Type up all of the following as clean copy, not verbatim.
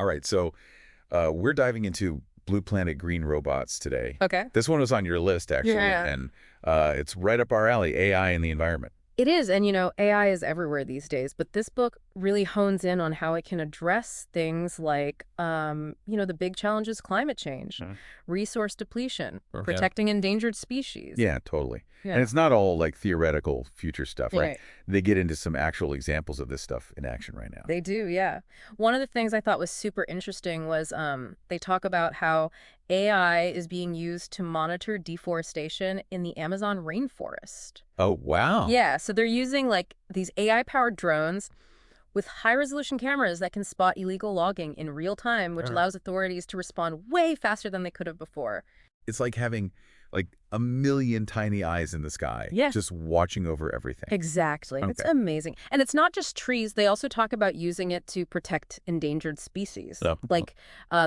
All right, so we're diving into Blue Planet Green robots today. Okay. This one was on your list, actually, Yeah. and it's right up our alley, AI in the environment. It is, and AI is everywhere these days, but this book really hones in on how it can address things like, the big challenges: climate change, Mhm. resource depletion, Sure. Yeah. protecting endangered species. Yeah, totally. And Yeah. it's not all like theoretical future stuff, right? Right. They get into some actual examples of this stuff in action right now. They do, yeah. One of the things I thought was super interesting was they talk about how AI is being used to monitor deforestation in the Amazon rainforest. Oh, wow. Yeah, so they're using like these AI-powered drones with high-resolution cameras that can spot illegal logging in real time, which Sure. allows authorities to respond way faster than they could have before. It's like having like a million tiny eyes in the sky, Yeah. just watching over everything. Exactly. It's Okay. amazing. And it's not just trees. They also talk about using it to protect endangered species. Oh. Like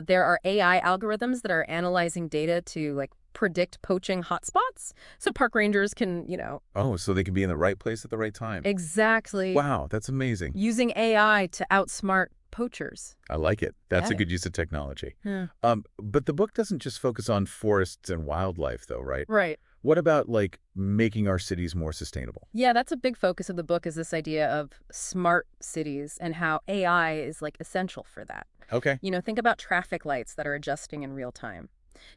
there are AI algorithms that are analyzing data to like predict poaching hotspots. So park rangers can, Oh, so they can be in the right place at the right time. exactly Wow, that's amazing. using AI to outsmart poachers. I like it. That's a Yeah. good use of technology. Yeah. But the book doesn't just focus on forests and wildlife, though, right? Right. What about, like, making our cities more sustainable? Yeah, that's a big focus of the book is this idea of smart cities and how AI is like essential for that. Okay. Think about traffic lights that are adjusting in real time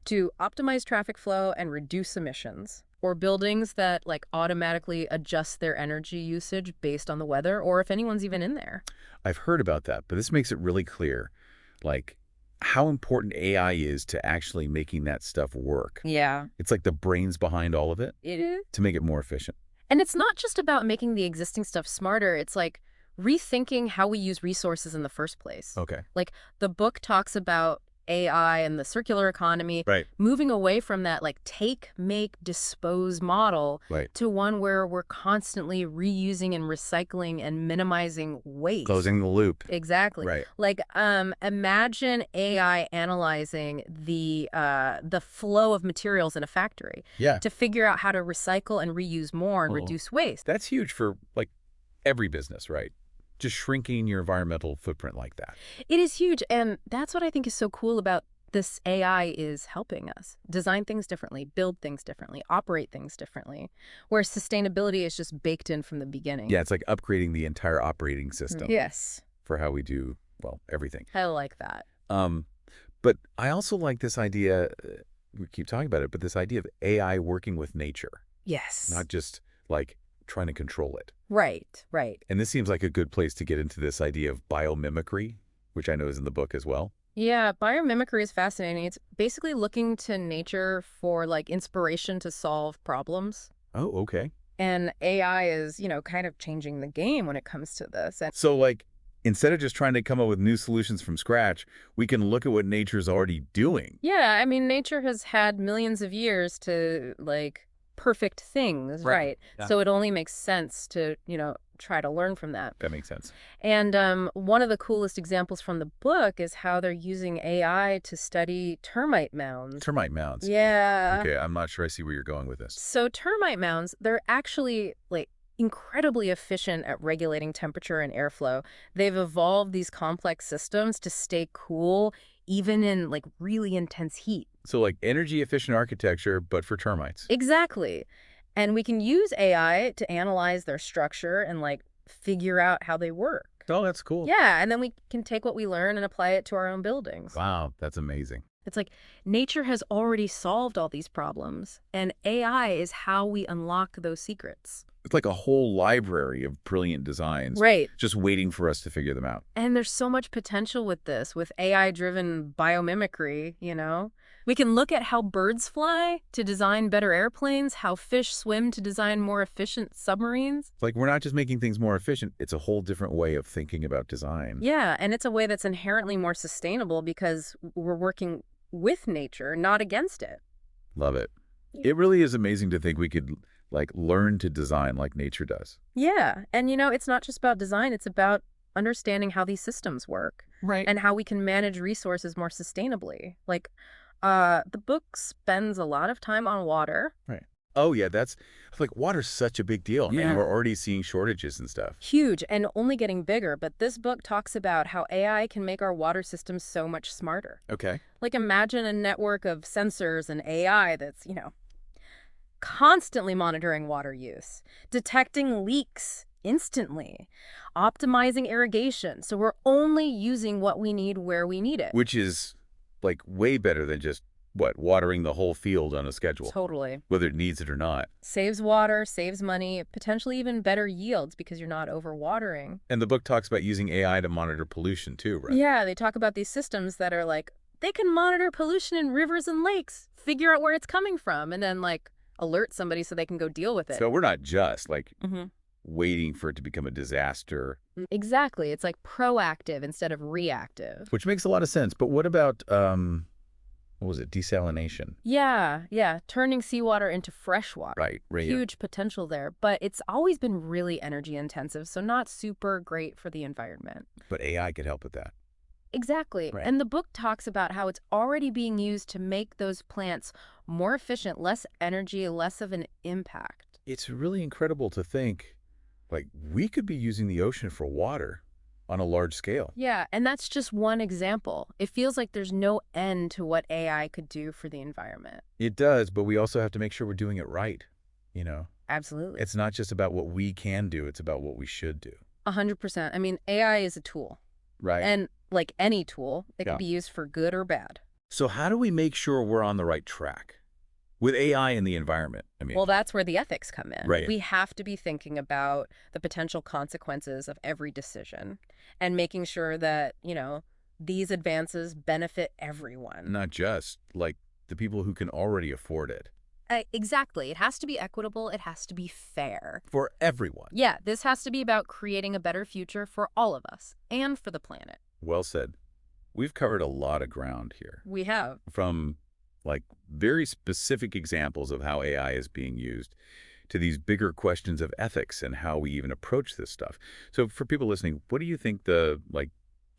to optimize traffic flow and reduce emissions, or buildings that like automatically adjust their energy usage based on the weather or if anyone's even in there. I've heard about that, but this makes it really clear, like, how important AI is to actually making that stuff work. Yeah, It's like the brains behind all of it it is. to make it more efficient. And it's not just about making the existing stuff smarter. It's like rethinking how we use resources in the first place. Okay. Like the book talks about AI and the circular economy, Right. moving away from that like take, make, dispose model Right. to one where we're constantly reusing and recycling and minimizing waste. Closing the loop. Exactly. Right. Like imagine AI analyzing the flow of materials in a factory Yeah. to figure out how to recycle and reuse more and Oh. reduce waste. That's huge for, like, every business, right? Just shrinking your environmental footprint like that. It is huge, and that's what I think is so cool about this AI is helping us design things differently, build things differently, operate things differently, where sustainability is just baked in from the beginning. Yeah, it's like upgrading the entire operating system Yes, for how we do, well, everything. I like that. But I also like this idea, we keep talking about it, but this idea of AI working with nature, Yes. not just like trying to control it. Right, right. And this seems like a good place to get into this idea of biomimicry, which I know is in the book as well. Yeah, biomimicry is fascinating. It's basically looking to nature for like inspiration to solve problems. Oh, okay. And AI is, kind of changing the game when it comes to this. And So like, instead of just trying to come up with new solutions from scratch, we can look at what nature's already doing. yeah, I mean, nature has had millions of years to like perfect things, Right. right? Yeah. So it only makes sense to, try to learn from that. That makes sense. And one of the coolest examples from the book is how they're using AI to study termite mounds. Termite mounds. Yeah. Okay, I'm not sure I see where you're going with this. So termite mounds, they're actually like incredibly efficient at regulating temperature and airflow. They've evolved these complex systems to stay cool even in like really intense heat. So like energy efficient architecture, but for termites. Exactly. And we can use AI to analyze their structure and like figure out how they work. Oh, that's cool. Yeah, and then we can take what we learn and apply it to our own buildings. Wow, that's amazing. It's like nature has already solved all these problems, and AI is how we unlock those secrets. It's like a whole library of brilliant designs, Right. just waiting for us to figure them out. And there's so much potential with this, with AI-driven biomimicry, We can look at how birds fly to design better airplanes, how fish swim to design more efficient submarines. It's like we're not just making things more efficient, it's a whole different way of thinking about design. Yeah, and it's a way that's inherently more sustainable because we're working with nature, not against it. Love it. It really is amazing to think we could like learn to design like nature does. Yeah, and it's not just about design, it's about understanding how these systems work Right. and how we can manage resources more sustainably. Like, the book spends a lot of time on water. Right. Oh, yeah, that's like water's such a big deal. I mean, Yeah. we're already seeing shortages and stuff. Huge and only getting bigger, but this book talks about how AI can make our water systems so much smarter. Okay. Like imagine a network of sensors and AI that's, constantly monitoring water use, detecting leaks instantly, optimizing irrigation so we're only using what we need where we need it. Which is like way better than just, what, watering the whole field on a schedule, Totally. whether it needs it or not. Saves water, saves money, potentially even better yields because you're not overwatering. And the book talks about using AI to monitor pollution too, right? Yeah, they talk about these systems that are like, they can monitor pollution in rivers and lakes, figure out where it's coming from, and then like alert somebody so they can go deal with it. So we're not just like hmm waiting for it to become a disaster, Exactly. It's like proactive instead of reactive. which makes a lot of sense. But what about, what was it, desalination? Yeah. Turning seawater into fresh water. Right. Huge potential there, but it's always been really energy intensive, so not super great for the environment. But AI could help with that. Exactly. Right. And the book talks about how it's already being used to make those plants more efficient, less energy, less of an impact. It's really incredible to think, like, we could be using the ocean for water on a large scale. Yeah, and that's just one example. It feels like there's no end to what AI could do for the environment. It does, but we also have to make sure we're doing it right, you know? Absolutely. It's not just about what we can do, it's about what we should do. 100%. I mean, AI is a tool. Right. And like any tool, it Yeah. can be used for good or bad. So how do we make sure we're on the right track with AI in the environment? I mean, Well, that's where the ethics come in. Right. We have to be thinking about the potential consequences of every decision and making sure that, these advances benefit everyone. not just like the people who can already afford it. Exactly. It has to be equitable. It has to be fair. For everyone. Yeah, this has to be about creating a better future for all of us and for the planet. Well said. We've covered a lot of ground here, We have. from like very specific examples of how AI is being used to these bigger questions of ethics and how we even approach this stuff. So for people listening, what do you think the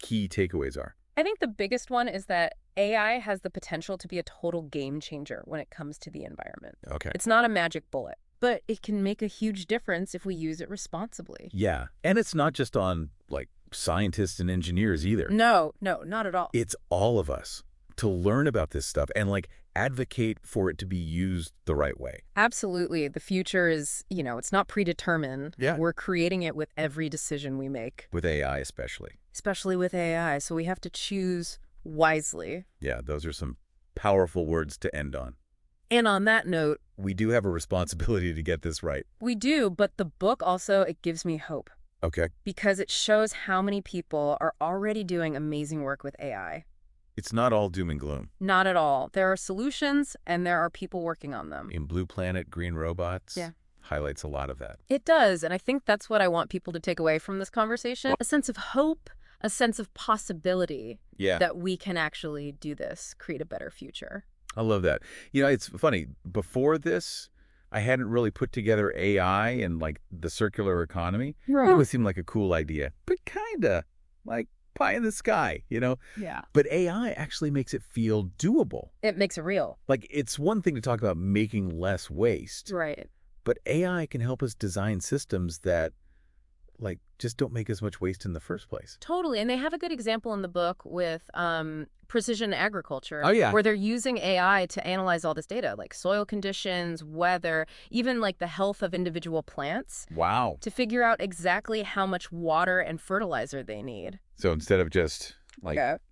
key takeaways are? I think the biggest one is that AI has the potential to be a total game changer when it comes to the environment. Okay. It's not a magic bullet, but it can make a huge difference if we use it responsibly. Yeah. And it's not just on like scientists and engineers either. No, not at all. It's all of us to learn about this stuff and advocate for it to be used the right way. Absolutely. The future is, it's not predetermined. Yeah. We're creating it with every decision we make, With AI especially with AI. So we have to choose wisely. Yeah, those are some powerful words to end on. And on that note, We do have a responsibility to get this right. we do, but the book also, it gives me hope Okay. because it shows how many people are already doing amazing work with AI. It's not all doom and gloom. Not at all. There are solutions and there are people working on them. In Blue Planet, Green Robots Yeah. highlights a lot of that. It does, and I think that's what I want people to take away from this conversation. A sense of hope, a sense of possibility Yeah, that we can actually do this, create a better future. I love that. It's funny. Before this, I hadn't really put together AI and the circular economy. It would seem like a cool idea, but kind of like pie in the sky, Yeah. But AI actually makes it feel doable. It makes it real. It's one thing to talk about making less waste, Right. but AI can help us design systems that just don't make as much waste in the first place. Totally. And they have a good example in the book with precision agriculture. Oh, yeah. Where they're using AI to analyze all this data, like soil conditions, weather, even the health of individual plants, Wow. to figure out exactly how much water and fertilizer they need. So instead of just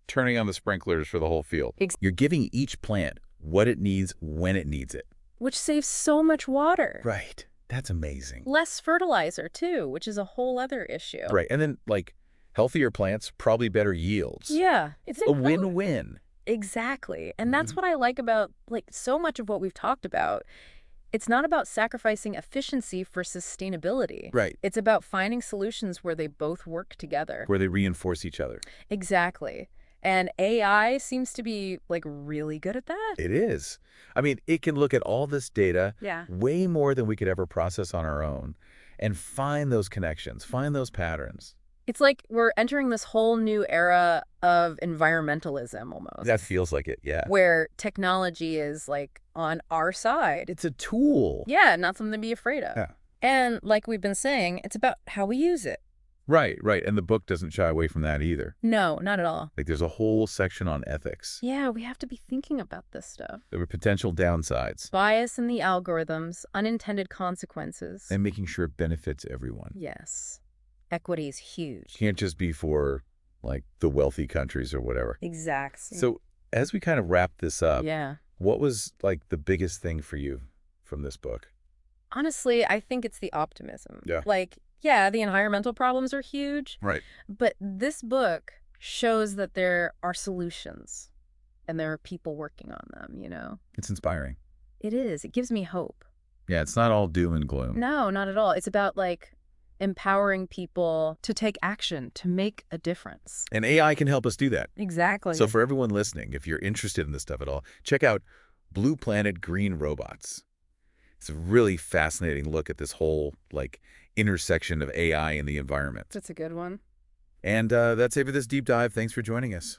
turning on the sprinklers for the whole field, you're giving each plant what it needs when it needs it. Which saves so much water. Right. That's amazing. Less fertilizer, too, which is a whole other issue. Right. And then healthier plants, probably better yields. Yeah. It's A win-win. Exactly. And that's what I like about so much of what we've talked about. It's not about sacrificing efficiency for sustainability. Right. It's about finding solutions where they both work together. Where they reinforce each other. Exactly. And AI seems to be really good at that. It is. I mean, it can look at all this data Yeah. way more than we could ever process on our own and find those connections, find those patterns. It's like we're entering this whole new era of environmentalism That almost, feels like it, yeah. where technology is like on our side. It's a tool. Yeah, not something to be afraid of. Yeah. And like we've been saying, it's about how we use it. Right, right. And the book doesn't shy away from that either. No, not at all. Like there's a whole section on ethics. Yeah, we have to be thinking about this stuff. There were potential downsides. Bias in the algorithms, unintended consequences. And making sure it benefits everyone. Yes. Equity is huge. Can't just be for, like, the wealthy countries or whatever. Exactly. So as we kind of wrap this up, Yeah. what was, like, the biggest thing for you from this book? Honestly, I think it's the optimism. Yeah. Like, yeah, the environmental problems are huge, Right. but this book shows that there are solutions and there are people working on them, you know? It's inspiring. It is. It gives me hope. Yeah, it's not all doom and gloom. No, not at all. It's about, like, empowering people to take action, to make a difference. And AI can help us do that. Exactly. So for everyone listening, if you're interested in this stuff at all, check out Blue Planet Green Robots. It's a really fascinating look at this whole, like, intersection of AI and the environment. That's a good one. And that's it for this deep dive. Thanks for joining us.